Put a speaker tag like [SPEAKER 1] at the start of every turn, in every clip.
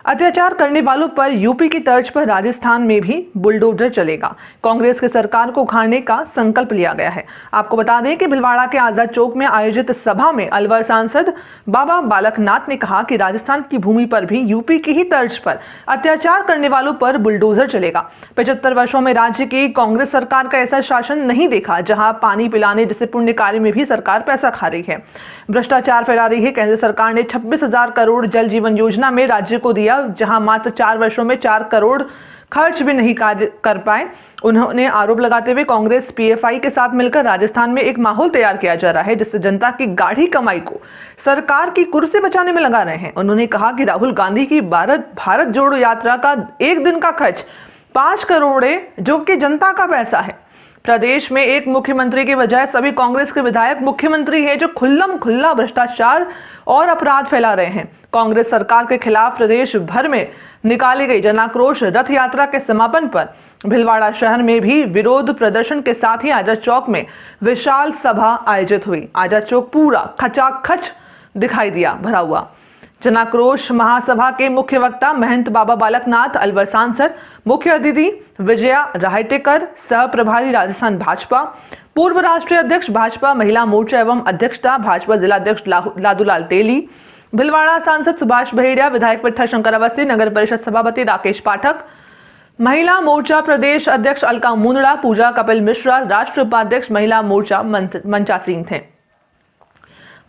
[SPEAKER 1] अत्याचार करने वालों पर यूपी की तर्ज पर राजस्थान में भी बुलडोजर चलेगा। कांग्रेस की सरकार को उखाड़ने का संकल्प लिया गया है। आपको बता दें कि भीलवाड़ा के आजाद चौक में आयोजित सभा में अलवर सांसद बाबा बालकनाथ ने कहा कि राजस्थान की भूमि पर भी यूपी की ही तर्ज पर अत्याचार करने वालों पर बुलडोजर चलेगा। 75 वर्षों में राज्य की कांग्रेस सरकार का ऐसा शासन नहीं देखा जहां पानी पिलाने जैसे पुण्य कार्य में भी सरकार पैसा खा रही है, भ्रष्टाचार फैला रही है। केंद्र सरकार ने 26,000 करोड़ जल जीवन योजना में राज्य को दिया, जहां मात्र 4 वर्षों में 4 करोड़ खर्च भी नहीं कर पाए। उन्होंने आरोप लगाते हुए कांग्रेस पीएफआई के साथ मिलकर राजस्थान में एक माहौल तैयार किया जा रहा है जिससे जनता की गाढ़ी कमाई को सरकार की कुर्सी बचाने में लगा रहे हैं। उन्होंने कहा कि राहुल गांधी की भारत जोड़ो यात्रा का एक दिन का खर्च 5 करोड़ है, जो कि जनता का पैसा है। प्रदेश में एक मुख्यमंत्री के बजाय सभी कांग्रेस के विधायक मुख्यमंत्री हैं जो खुल्लम खुल्ला भ्रष्टाचार और अपराध फैला रहे हैं। कांग्रेस सरकार के खिलाफ प्रदेश भर में निकाली गई जनाक्रोश रथ यात्रा के समापन पर भीलवाड़ा शहर में भी विरोध प्रदर्शन के साथ ही आजाद चौक में विशाल सभा आयोजित हुई। आजाद चौक पूरा खचाखच दिखाई दिया भरा हुआ। जनाक्रोश महासभा के मुख्य वक्ता महंत बाबा बालकनाथ, अलवर सांसद, मुख्य अतिथि विजया राहटेकर, सह प्रभारी राजस्थान भाजपा, पूर्व राष्ट्रीय अध्यक्ष भाजपा महिला मोर्चा एवं अध्यक्षता भाजपा जिला अध्यक्ष लादूलाल तेली, भीलवाड़ा सांसद सुभाष बहेड़िया, विधायक विठल शंकर अवस्थी, नगर परिषद सभापति राकेश पाठक, महिला मोर्चा प्रदेश अध्यक्ष अलका मुंदड़ा, पूजा कपिल मिश्रा, राष्ट्र उपाध्यक्ष महिला मोर्चा मंचासीन थे।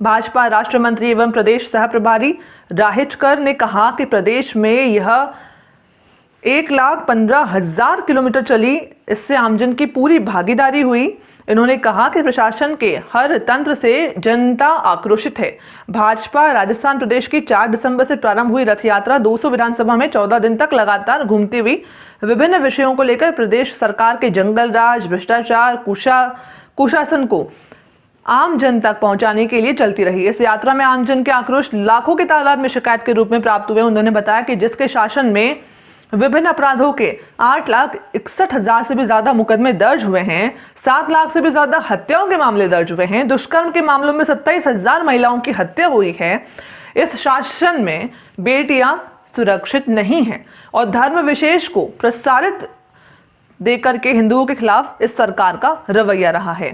[SPEAKER 1] भाजपा राष्ट्र मंत्री एवं प्रदेश सह प्रभारी राहिटकर ने कहा कि प्रदेश में यह 1,15,000 किलोमीटर चली, इससे आमजन की पूरी भागीदारी हुई। इन्होंने कहा कि प्रशासन के हर तंत्र से जनता आक्रोशित है। भाजपा राजस्थान प्रदेश की 4 दिसंबर से प्रारंभ हुई रथ यात्रा 200 विधानसभा में 14 दिन तक लगातार घूमती हुई विभिन्न विषयों को लेकर प्रदेश सरकार के जंगल राज, भ्रष्टाचार, कुशासन को आम जन तक पहुंचाने के लिए चलती रही। इस यात्रा में आमजन के आक्रोश लाखों की तादाद में शिकायत के रूप में प्राप्त हुए। उन्होंने बताया कि जिसके शासन में विभिन्न अपराधों के 8,61,000 से भी ज्यादा मुकदमे दर्ज हुए हैं, 7 लाख से भी ज्यादा हत्याओं के मामले दर्ज हुए हैं, दुष्कर्म के मामलों में 27,000 महिलाओं की हत्या हुई है। इस शासन में बेटियां सुरक्षित नहीं हैं और धर्म विशेष को प्रसारित देकर के हिंदुओं के खिलाफ इस सरकार का रवैया रहा है।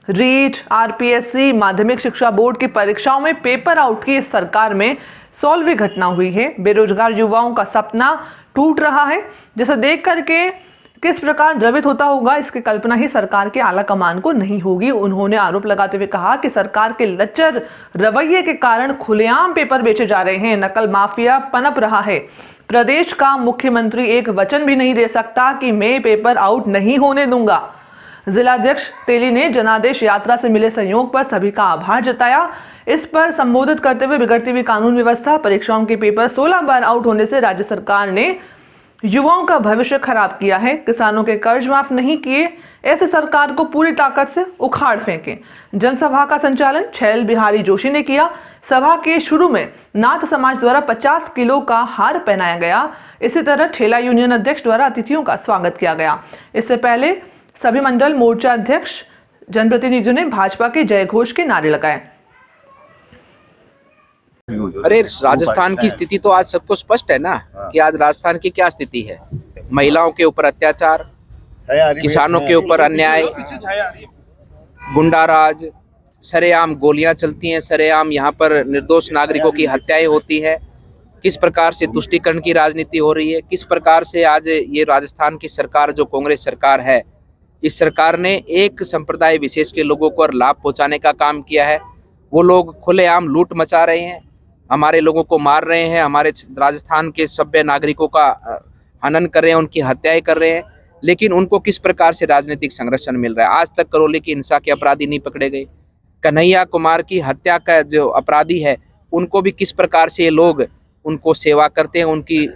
[SPEAKER 1] रीट, आरपीएससी, माध्यमिक शिक्षा बोर्ड की परीक्षाओं में पेपर आउट की इस सरकार में 16वीं घटना हुई है। बेरोजगार युवाओं का सपना टूट रहा है, जिसे देख करके किस प्रकार द्रवित होता होगा इसकी कल्पना ही सरकार के आला कमान को नहीं होगी। उन्होंने आरोप लगाते हुए कहा कि सरकार के लच्चर रवैये के कारण खुलेआम पेपर बेचे जा रहे हैं, नकल माफिया पनप रहा है। प्रदेश का मुख्यमंत्री एक वचन भी नहीं दे सकता कि मैं पेपर आउट नहीं होने दूंगा। जिलाध्यक्ष तेली ने जनादेश यात्रा से मिले सहयोग पर सभी का आभार जताया। इस पर संबोधित करते हुए बिगड़ती हुई कानून व्यवस्था, परीक्षाओं के पेपर 16 बार आउट होने से राज्य सरकार ने युवाओं का भविष्य खराब किया है, किसानों के कर्ज माफ नहीं किए, ऐसे सरकार को पूरी ताकत से उखाड़ फेंके। जनसभा का संचालन छैल बिहारी जोशी ने किया। सभा के शुरू में नाथ समाज द्वारा 50 किलो का हार पहनाया गया। इसी तरह ठेला यूनियन अध्यक्ष द्वारा अतिथियों का स्वागत किया गया। इससे पहले सभी मंडल मोर्चा अध्यक्ष, जनप्रतिनिधियों ने भाजपा के जय घोष के नारे लगाए।
[SPEAKER 2] अरे राजस्थान की स्थिति तो आज सबको स्पष्ट है ना कि आज राजस्थान की क्या स्थिति है। महिलाओं के ऊपर अत्याचार, किसानों के ऊपर अन्याय, गुंडाराज, सरेआम गोलियां चलती हैं, सरेआम यहाँ पर निर्दोष नागरिकों की हत्याएं होती है। किस प्रकार से तुष्टीकरण की राजनीति हो रही है, किस प्रकार से आज ये राजस्थान की सरकार जो कांग्रेस सरकार है, इस सरकार ने एक संप्रदाय विशेष के लोगों को लाभ पहुंचाने का काम किया है। वो लोग खुलेआम लूट मचा रहे हैं, हमारे लोगों को मार रहे हैं, हमारे राजस्थान के सभ्य नागरिकों का हनन कर रहे हैं, उनकी हत्याएं कर रहे हैं। लेकिन उनको किस प्रकार से राजनीतिक संरक्षण मिल रहा है? आज तक करौली की हिंसा के अपराधी नहीं पकड़े गए। कन्हैया कुमार की हत्या का जो अपराधी है, उनको भी किस प्रकार से ये लोग उनको सेवा करते हैं, उनकी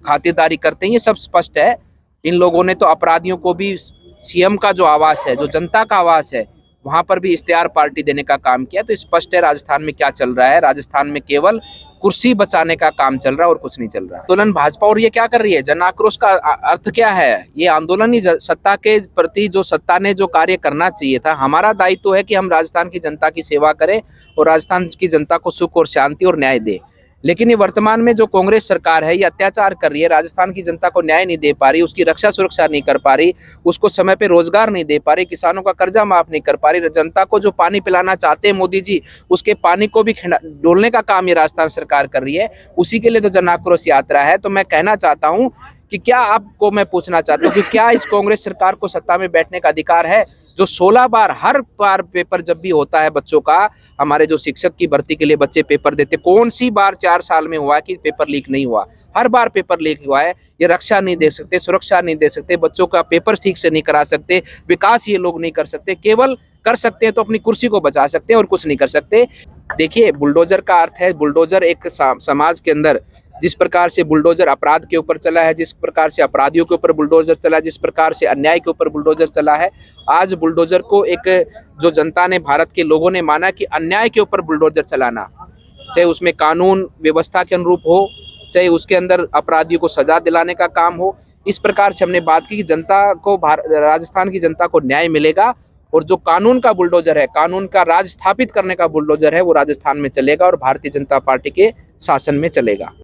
[SPEAKER 2] खातिरदारी करते हैं, ये सब स्पष्ट है। इन लोगों ने तो अपराधियों को भी सीएम का जो आवास है, जो जनता का आवास है, वहां पर भी इश्तेहार पार्टी देने का काम किया। तो स्पष्ट है राजस्थान में क्या चल रहा है। राजस्थान में केवल कुर्सी बचाने का काम चल रहा है और कुछ नहीं चल रहा। आंदोलन भाजपा और ये क्या कर रही है? जन आक्रोश का अर्थ क्या है? ये आंदोलन ही सत्ता के प्रति, जो सत्ता ने जो कार्य करना चाहिए था। हमारा दायित्व है कि हम राजस्थान की जनता की सेवा करें और राजस्थान की जनता को सुख और शांति और न्याय दे। लेकिन ये वर्तमान में जो कांग्रेस सरकार है ये अत्याचार कर रही है, राजस्थान की जनता को न्याय नहीं दे पा रही, उसकी रक्षा सुरक्षा नहीं कर पा रही, उसको समय पे रोजगार नहीं दे पा रही, किसानों का कर्जा माफ नहीं कर पा रही, जनता को जो पानी पिलाना चाहते हैं मोदी जी उसके पानी को भी डोलने का काम ये राजस्थान सरकार कर रही है। उसी के लिए तो जन आक्रोश यात्रा है। तो मैं कहना चाहता हूँ कि क्या आपको मैं पूछना चाहता हूँ कि क्या इस कांग्रेस सरकार को सत्ता में बैठने का अधिकार है? जो 16 बार हर बार पेपर जब भी होता है बच्चों का, हमारे जो शिक्षक की भर्ती के लिए बच्चे पेपर देते, कौन सी बार 4 साल में हुआ कि पेपर लीक नहीं हुआ? हर बार पेपर लीक हुआ है। ये रक्षा नहीं दे सकते, सुरक्षा नहीं दे सकते, बच्चों का पेपर ठीक से नहीं करा सकते, विकास ये लोग नहीं कर सकते, केवल कर सकते हैं तो अपनी कुर्सी को बचा सकते हैं और कुछ नहीं कर सकते। देखिए, बुलडोजर का अर्थ है, बुलडोजर एक समाज के अंदर जिस प्रकार से बुलडोजर अपराध के ऊपर चला है, जिस प्रकार से अपराधियों के ऊपर बुलडोजर चला है, जिस प्रकार से अन्याय के ऊपर बुलडोजर चला है, आज बुलडोजर को एक जो जनता ने, भारत के लोगों ने माना कि अन्याय के ऊपर बुलडोजर चलाना, चाहे उसमें कानून व्यवस्था के अनुरूप हो, चाहे उसके अंदर अपराधियों को सजा दिलाने का काम हो, इस प्रकार से हमने बात की कि जनता को, राजस्थान की जनता को न्याय मिलेगा और जो कानून का बुलडोजर है, कानून का राज स्थापित करने का बुलडोजर है, वो राजस्थान में चलेगा और भारतीय जनता पार्टी के शासन में चलेगा।